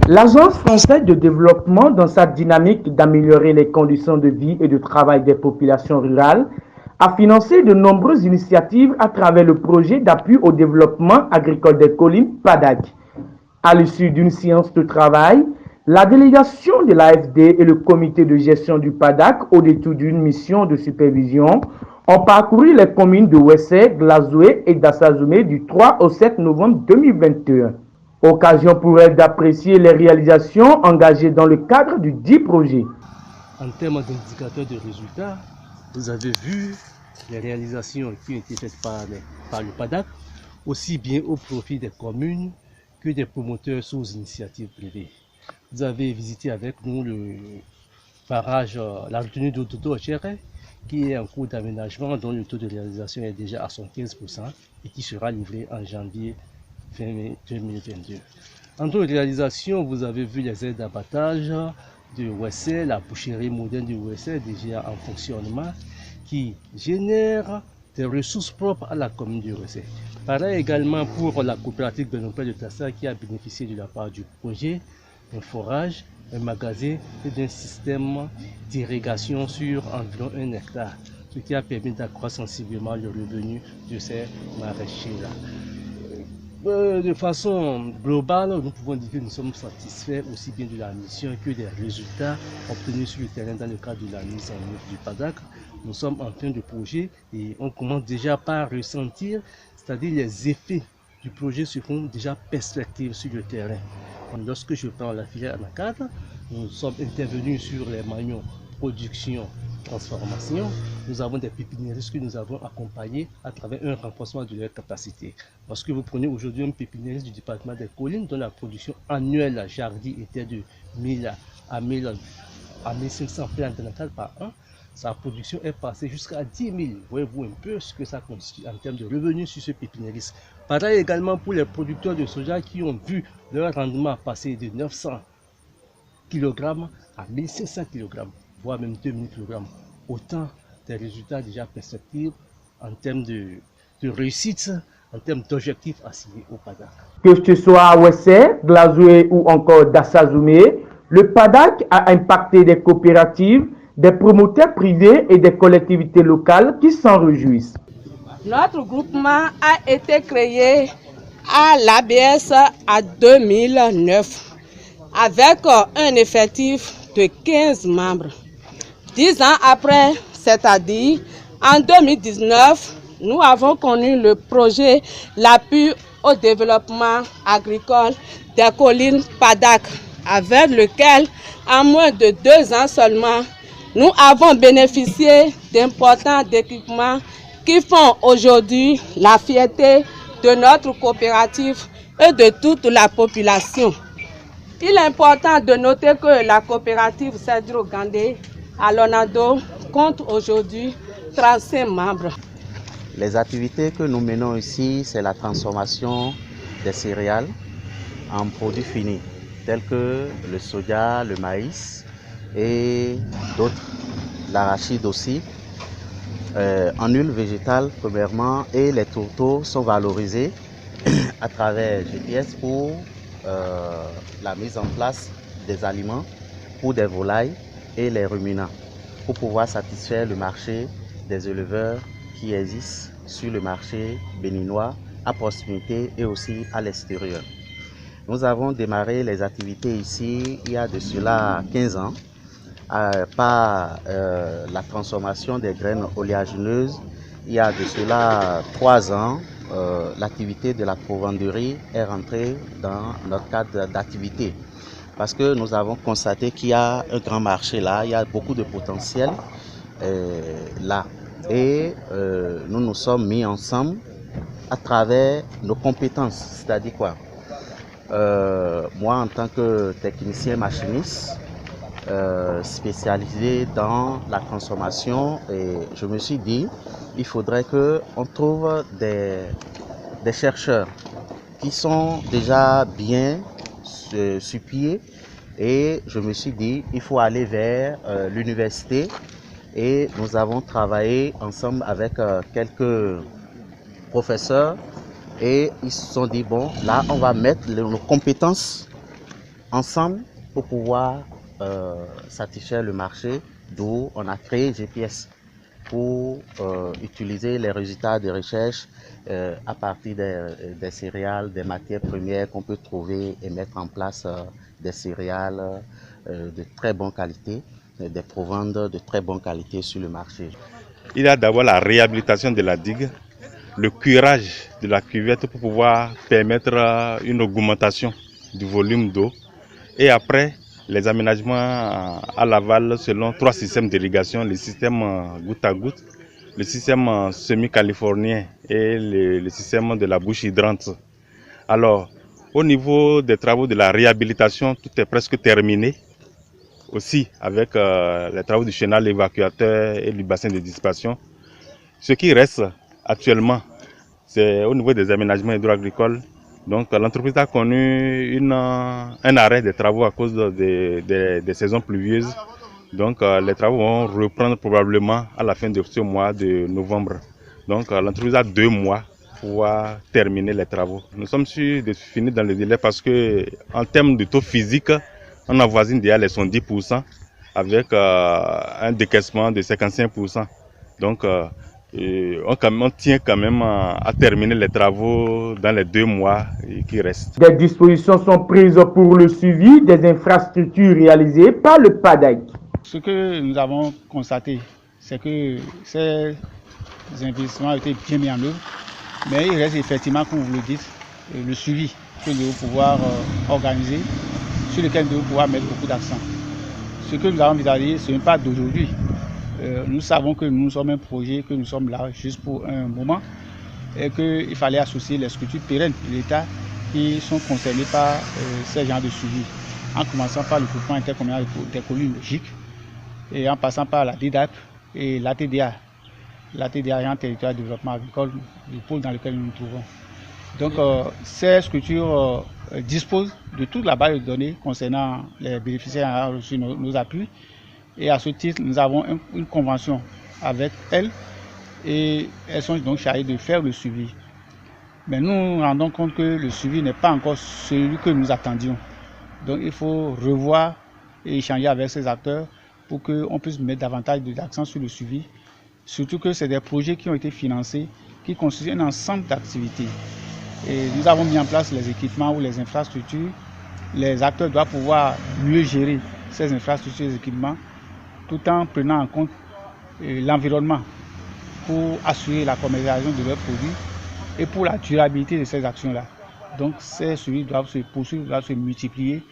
L'Agence française de développement, dans sa dynamique d'améliorer les conditions de vie et de travail des populations rurales, a financé de nombreuses initiatives à travers le projet d'appui au développement agricole des collines PADAC. À l'issue d'une séance de travail, la délégation de l'AFD et le comité de gestion du PADAC, au détour d'une mission de supervision, ont parcouru les communes de Wessé, Glazoué et d'Assazoumé du 3 au 7 novembre 2021. Occasion pour elle d'apprécier les réalisations engagées dans le cadre du dit projet. En termes d'indicateurs de résultats, vous avez vu les réalisations qui ont été faites par le PADAC, aussi bien au profit des communes que des promoteurs sous initiative privée. Vous avez visité avec nous le barrage, la retenue d'eau d'Ochere, qui est en cours d'aménagement, dont le taux de réalisation est déjà à 75% et qui sera livré en janvier 2022. En d'autres réalisations, vous avez vu les aides d'abattage de Wessé, la boucherie moderne de Wessé déjà en fonctionnement, qui génère des ressources propres à la commune de Wessé. Pareil également pour la coopérative Benopé de Tassa qui a bénéficié de la part du projet un forage, un magasin et d'un système d'irrigation sur environ 1 hectare, ce qui a permis d'accroître sensiblement le revenu de ces maraîchers-là. De façon globale, nous pouvons dire que nous sommes satisfaits aussi bien de la mission que des résultats obtenus sur le terrain dans le cadre de la mise en œuvre du PADAC. Nous sommes en fin de projet et on commence déjà par ressentir, c'est-à-dire les effets du projet se font déjà perspective sur le terrain. Lorsque je prends la filière Anacadre, nous sommes intervenus sur les maillons production, transformation. Nous avons des pépiniéristes que nous avons accompagnés à travers un renforcement de leur capacité. Parce que vous prenez aujourd'hui un pépiniériste du département des collines dont la production annuelle à Jardy était de 1000 à 1500 plants d'Anacadre par an. Sa production est passée jusqu'à 10 000. Voyez-vous un peu ce que ça constitue en termes de revenus sur ce pépiniériste. Pareil également pour les producteurs de soja qui ont vu leur rendement passer de 900 kg à 1500 kg, voire même 2000 kg. Autant des résultats déjà perceptibles en termes de réussite, en termes d'objectifs assignés au PADAC. Que ce soit à Wessé, Glazoué ou encore d'Assazoumé, le PADAC a impacté des coopératives, des promoteurs privés et des collectivités locales qui s'en réjouissent. Notre groupement a été créé à l'ABS en 2009 avec un effectif de 15 membres. 10 ans après, c'est-à-dire en 2019, nous avons connu le projet l'appui au développement agricole des collines PADAC, avec lequel, en moins de 2 ans seulement, nous avons bénéficié d'importants équipements qui font aujourd'hui la fierté de notre coopérative et de toute la population. Il est important de noter que la coopérative Cedro Gandé à Lonado compte aujourd'hui 35 membres. Les activités que nous menons ici, c'est la transformation des céréales en produits finis, tels que le soja, le maïs et d'autres, l'arachide aussi. En huile végétale premièrement, et les tourteaux sont valorisés à travers GPS pour la mise en place des aliments pour des volailles et les ruminants pour pouvoir satisfaire le marché des éleveurs qui existent sur le marché béninois à proximité et aussi à l'extérieur. Nous avons démarré les activités ici il y a de cela 15 ans. Par la transformation des graines oléagineuses. Il y a de cela 3 ans, l'activité de la provenderie est rentrée dans notre cadre d'activité. Parce que nous avons constaté qu'il y a un grand marché là, il y a beaucoup de potentiel là. Et nous nous sommes mis ensemble à travers nos compétences. C'est-à-dire quoi? Moi, en tant que technicien machiniste, spécialisé dans la transformation, et je me suis dit il faudrait qu'on trouve des chercheurs qui sont déjà bien sur pied, et je me suis dit il faut aller vers l'université, et nous avons travaillé ensemble avec quelques professeurs et ils se sont dit bon, là on va mettre nos compétences ensemble pour pouvoir satisfaire le marché, d'où on a créé GPS pour utiliser les résultats de recherche à partir des céréales, des matières premières qu'on peut trouver et mettre en place des céréales de très bonne qualité, des provendres de très bonne qualité sur le marché. Il y a d'abord la réhabilitation de la digue, le curage de la cuvette pour pouvoir permettre une augmentation du volume d'eau et après les aménagements à l'aval selon 3 systèmes d'irrigation, le système goutte à goutte, le système semi-californien et le système de la bouche hydrante. Alors, au niveau des travaux de la réhabilitation, tout est presque terminé. Aussi avec les travaux du chenal évacuateur et du bassin de dissipation. Ce qui reste actuellement, c'est au niveau des aménagements hydro-agricoles. Donc l'entreprise a connu un arrêt des travaux à cause des saisons pluvieuses. Donc les travaux vont reprendre probablement à la fin de ce mois de novembre. Donc l'entreprise a 2 mois pour pouvoir terminer les travaux. Nous sommes sûrs de finir dans le délai parce que en termes de taux physique, on avoisine déjà les 110% avec un décaissement de 55%. Donc, on tient quand même à terminer les travaux dans les 2 mois qui restent. Des dispositions sont prises pour le suivi des infrastructures réalisées par le PADAC. Ce que nous avons constaté, c'est que ces investissements ont été bien mis en œuvre, mais il reste effectivement, comme vous le dites, le suivi que nous devons pouvoir organiser, sur lequel nous devons pouvoir mettre beaucoup d'accent. Ce que nous avons envisagé, ce n'est pas d'aujourd'hui. Nous savons que nous sommes un projet, que nous sommes là juste pour un moment et qu'il fallait associer les structures pérennes de l'État qui sont concernées par ces genres de suivi, en commençant par le groupement intercommunal des communes logiques et en passant par la DIDAP et l'ATDA, l'Agence territoriale de développement agricole, le pôle dans lequel nous nous trouvons. Donc ces structures disposent de toute la base de données concernant les bénéficiaires qui ont reçu nos appuis. Et à ce titre, nous avons une convention avec elles et elles sont donc chargées de faire le suivi. Mais nous nous rendons compte que le suivi n'est pas encore celui que nous attendions. Donc il faut revoir et échanger avec ces acteurs pour qu'on puisse mettre davantage d'accent sur le suivi. Surtout que c'est des projets qui ont été financés, qui constituent un ensemble d'activités. Et nous avons mis en place les équipements ou les infrastructures. Les acteurs doivent pouvoir mieux gérer ces infrastructures et équipements tout en prenant en compte l'environnement pour assurer la commercialisation de leurs produits et pour la durabilité de ces actions-là. Donc ces suivis doivent se poursuivre, doivent se multiplier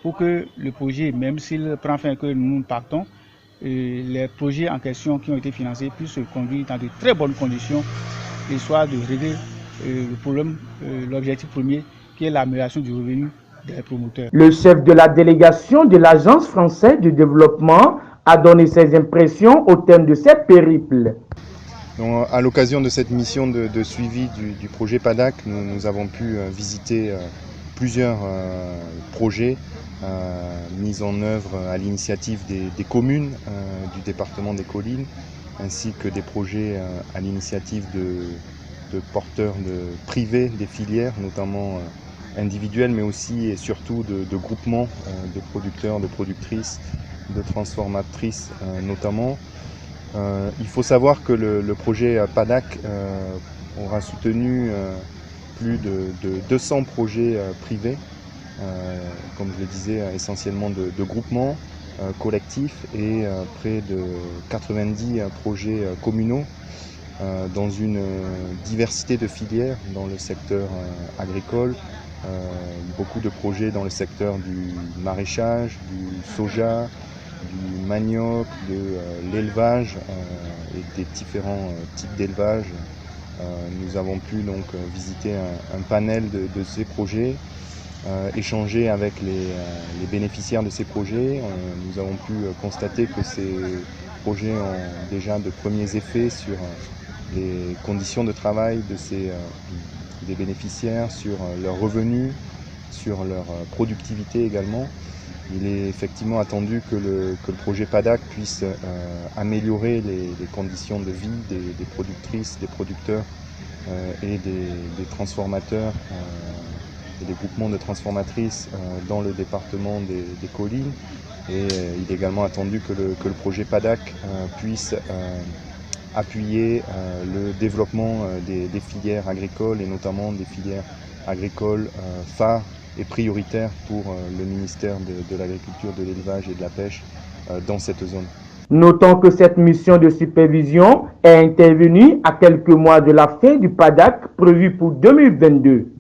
pour que le projet, même s'il prend fin que nous partons, les projets en question qui ont été financés puissent se conduire dans de très bonnes conditions et soit de régler le problème, l'objectif premier qui est l'amélioration du revenu des promoteurs. Le chef de la délégation de l'Agence française de développement a donné ses impressions au terme de cette périple. Donc, à l'occasion de cette mission de suivi du projet PADAC, nous avons pu visiter plusieurs projets mis en œuvre à l'initiative des communes du département des Collines, ainsi que des projets à l'initiative de porteurs privés des filières, notamment individuels, mais aussi et surtout de groupements de producteurs, de productrices, de transformatrices notamment. Il faut savoir que le projet PADAC aura soutenu plus de 200 projets privés, comme je le disais, essentiellement de groupements collectifs et près de 90 projets communaux dans une diversité de filières dans le secteur agricole. Beaucoup de projets dans le secteur du maraîchage, du soja, du manioc, de l'élevage et des différents types d'élevage. Nous avons pu donc visiter un panel de ces projets, échanger avec les bénéficiaires de ces projets. Nous avons pu constater que ces projets ont déjà de premiers effets sur les conditions de travail des bénéficiaires, sur leurs revenus, sur leur productivité également. Il est effectivement attendu que le projet PADAC puisse améliorer les conditions de vie des productrices, des producteurs et des transformateurs et des groupements de transformatrices dans le département des collines. Et il est également attendu que le projet PADAC puisse appuyer le développement des filières agricoles et notamment des filières agricoles phares et prioritaires pour le ministère de l'Agriculture, de l'Élevage et de la Pêche dans cette zone. Notons que cette mission de supervision est intervenue à quelques mois de la fin du PADAC prévu pour 2022.